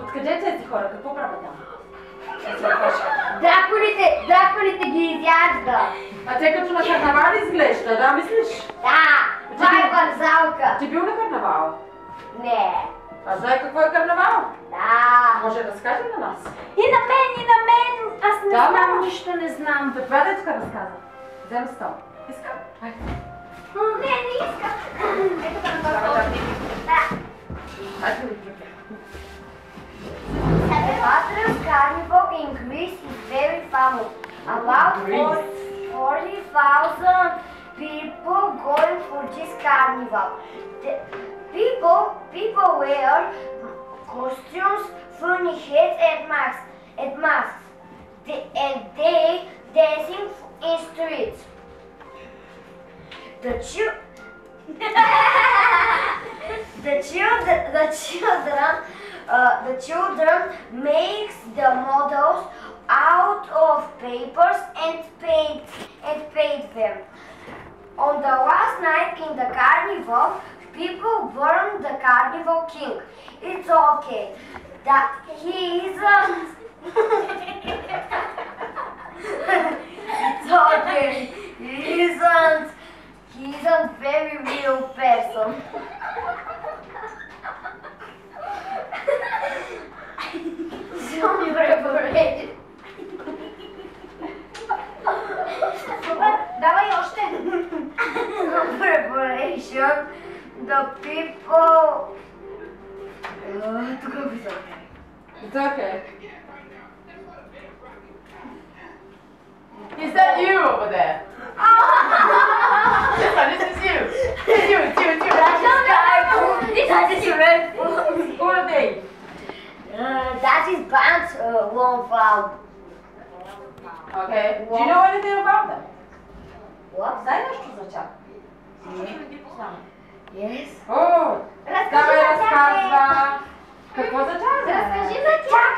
Откъде тези хора? Какво правят там? Дракулите ги изяжда. А те като на карнавал изглежда, да мислиш? Да, това е вързалка. Ти бил на карнавал? Не. А знае какво е карнавал? Да. Може да разкаже на нас? И на мен! Аз не Да, знам, ма. нищо не знам. Това детска разказа. Взем стол. Искам? Айде. Не искам. Ето да Давай, направя. Да. Айде ми припя. The Patriot Carnival in Greece is very famous. About 40,000 people going for this carnival. The people wear costumes, funny hats and masks. And they dancing in streets. The children makes the models out of papers and paint them. On the last night in the carnival, people burn the carnival king. It's okay. That he isn't. It's okay. He isn't very real person. Some preparation. Давай още! Some preparation. The people. Тук е високо. It's okay. Is that you over there? This is you. It's you. That is red. Who are they? That is Bant's one foul. Okay. Do you know anything about them? What? Знае нещо за тях? Защо не ги познавам? Yes. О, давай разказва. Какво за тях? Разкажи за тях.